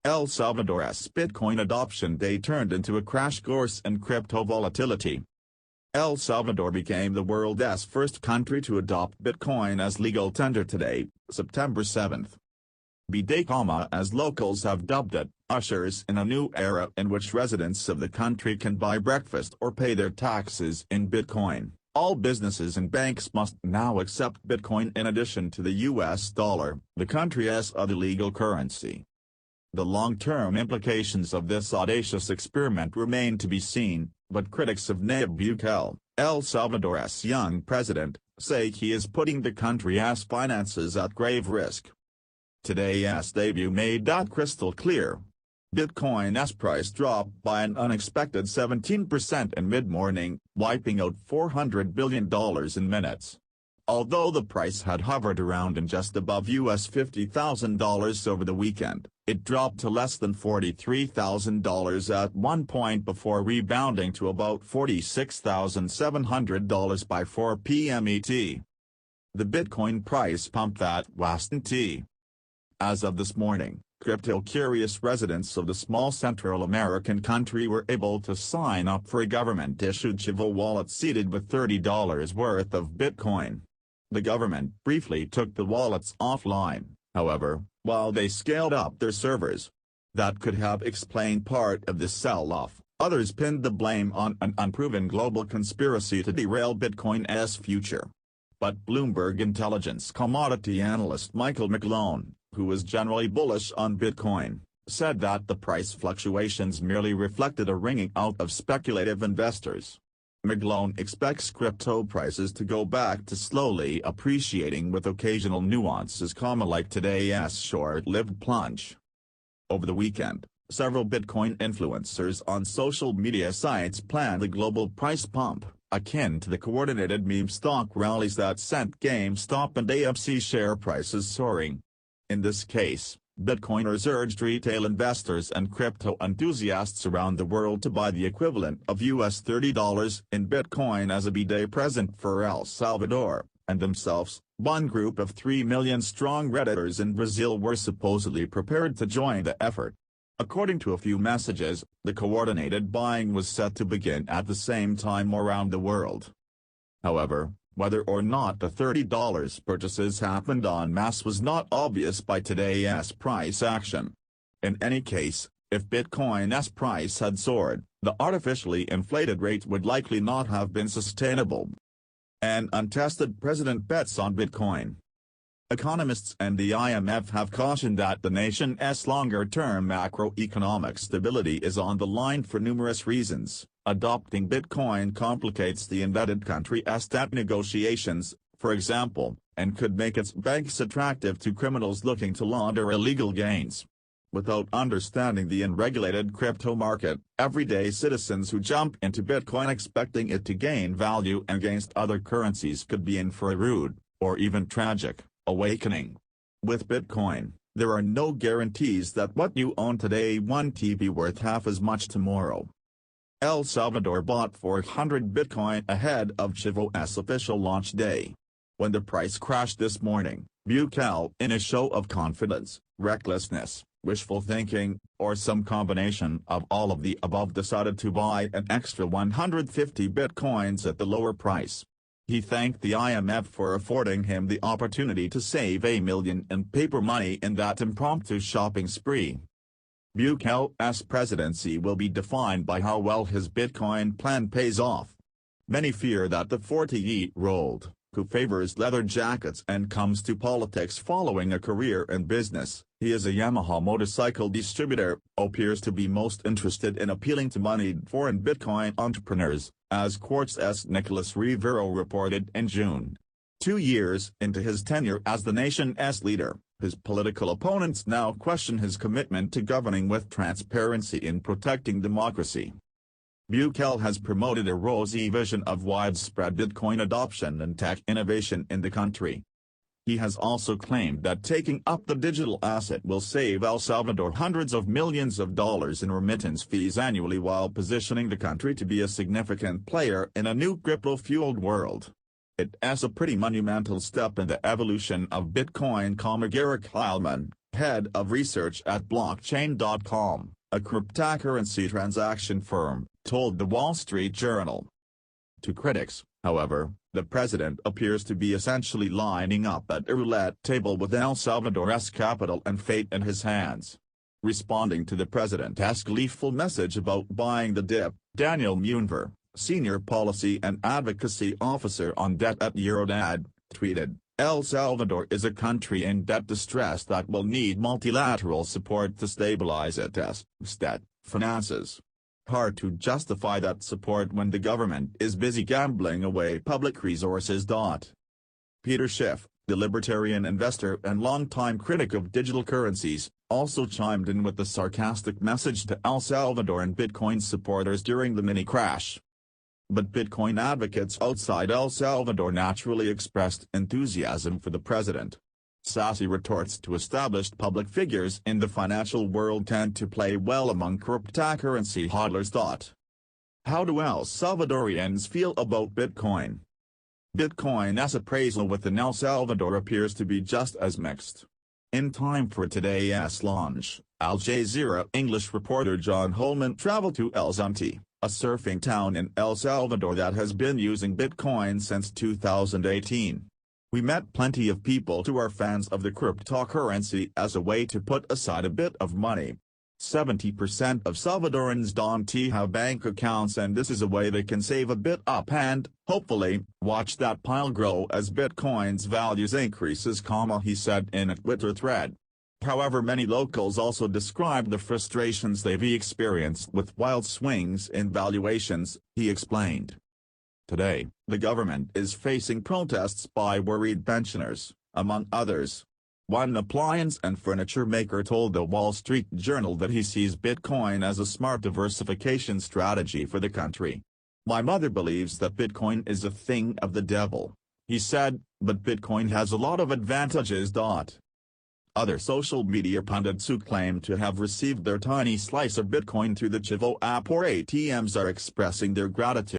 El Salvador's Bitcoin adoption day turned into a crash course in crypto volatility. El Salvador became the world's first country to adopt Bitcoin as legal tender today, September 7. B-Day, as locals have dubbed it, ushers in a new era in which residents of the country can buy breakfast or pay their taxes in Bitcoin. All businesses and banks must now accept Bitcoin in addition to the US dollar, the country's other legal currency. The long-term implications of this audacious experiment remain to be seen, but critics of Nayib Bukele, El Salvador's young president, say he is putting the country's finances at grave risk. Today's debut made that crystal clear. Bitcoin's price dropped by an unexpected 17% in mid-morning, wiping out $400 billion in minutes. Although the price had hovered around and just above US $50,000 over the weekend, it dropped to less than $43,000 at one point before rebounding to about $46,700 by 4 p.m. ET. The Bitcoin price pumped that wasn't it. As of this morning, crypto-curious residents of the small Central American country were able to sign up for a government-issued Chivo wallet seeded with $30 worth of Bitcoin. The government briefly took the wallets offline, however, while they scaled up their servers. That could have explained part of the sell-off. Others pinned the blame on an unproven global conspiracy to derail Bitcoin's future. But Bloomberg intelligence commodity analyst Michael McGlone, who was generally bullish on Bitcoin, said that the price fluctuations merely reflected a wringing out of speculative investors. McGlone expects crypto prices to go back to slowly appreciating with occasional nuances, like today's short-lived plunge. Over the weekend, several Bitcoin influencers on social media sites planned a global price pump, akin to the coordinated meme stock rallies that sent GameStop and AMC share prices soaring. In this case, Bitcoiners urged retail investors and crypto enthusiasts around the world to buy the equivalent of US $30 in Bitcoin as a B-Day present for El Salvador, and themselves. One group of 3 million strong Redditors in Brazil were supposedly prepared to join the effort. According to a few messages, the coordinated buying was set to begin at the same time around the world. However, whether or not the $30 purchases happened en masse was not obvious by today's price action. In any case, if Bitcoin's price had soared, the artificially inflated rate would likely not have been sustainable. An untested precedent bets on Bitcoin. Economists and the IMF have cautioned that the nation's longer-term macroeconomic stability is on the line for numerous reasons. Adopting Bitcoin complicates the indebted country's debt negotiations, for example, and could make its banks attractive to criminals looking to launder illegal gains. Without understanding the unregulated crypto market, everyday citizens who jump into Bitcoin expecting it to gain value against other currencies could be in for a rude, or even tragic, awakening. With Bitcoin, there are no guarantees that what you own today won't be worth half as much tomorrow. El Salvador bought 400 Bitcoin ahead of Chivo's official launch day. When the price crashed this morning, Bukele, in a show of confidence, recklessness, wishful thinking, or some combination of all of the above, decided to buy an extra 150 Bitcoins at the lower price. He thanked the IMF for affording him the opportunity to save $1 million in paper money in that impromptu shopping spree. Bukele's presidency will be defined by how well his Bitcoin plan pays off. Many fear that the 40-year-old, who favors leather jackets and comes to politics following a career in business, he is a Yamaha motorcycle distributor, appears to be most interested in appealing to moneyed foreign Bitcoin entrepreneurs, as Quartz's Nicholas Rivero reported in June. 2 years into his tenure as the nation's leader, his political opponents now question his commitment to governing with transparency and protecting democracy. Bukele has promoted a rosy vision of widespread Bitcoin adoption and tech innovation in the country. He has also claimed that taking up the digital asset will save El Salvador hundreds of millions of dollars in remittance fees annually, while positioning the country to be a significant player in a new crypto-fueled world. It's a pretty monumental step in the evolution of Bitcoin, Garrick Heilman, head of research at Blockchain.com, a cryptocurrency transaction firm, told The Wall Street Journal. To critics, however, the president appears to be essentially lining up at a roulette table with El Salvador's capital and fate in his hands. Responding to the president's gleeful message about buying the dip, Daniel Muenver, senior policy and advocacy officer on debt at Eurodad, tweeted, "El Salvador is a country in debt distress that will need multilateral support to stabilize its state finances. Hard to justify that support when the government is busy gambling away public resources." Peter Schiff, the libertarian investor and longtime critic of digital currencies, also chimed in with a sarcastic message to El Salvador and Bitcoin supporters during the mini-crash. But Bitcoin advocates outside El Salvador naturally expressed enthusiasm for the president. Sassy retorts to established public figures in the financial world tend to play well among cryptocurrency hodlers. How do El Salvadorians feel about Bitcoin? Bitcoin's appraisal within El Salvador appears to be just as mixed. In time for today's launch, Al Jazeera English reporter John Holman traveled to El Zumti, a surfing town in El Salvador that has been using Bitcoin since 2018. "We met plenty of people who are fans of the cryptocurrency as a way to put aside a bit of money. 70% of Salvadorans don't have bank accounts, and this is a way they can save a bit up and, hopefully, watch that pile grow as Bitcoin's values increases," he said in a Twitter thread. However, many locals also described the frustrations they've experienced with wild swings in valuations, he explained. Today, the government is facing protests by worried pensioners, among others. One appliance and furniture maker told The Wall Street Journal that he sees Bitcoin as a smart diversification strategy for the country. "My mother believes that Bitcoin is a thing of the devil," he said, "but Bitcoin has a lot of advantages." Other social media pundits who claim to have received their tiny slice of Bitcoin through the Chivo app or ATMs are expressing their gratitude.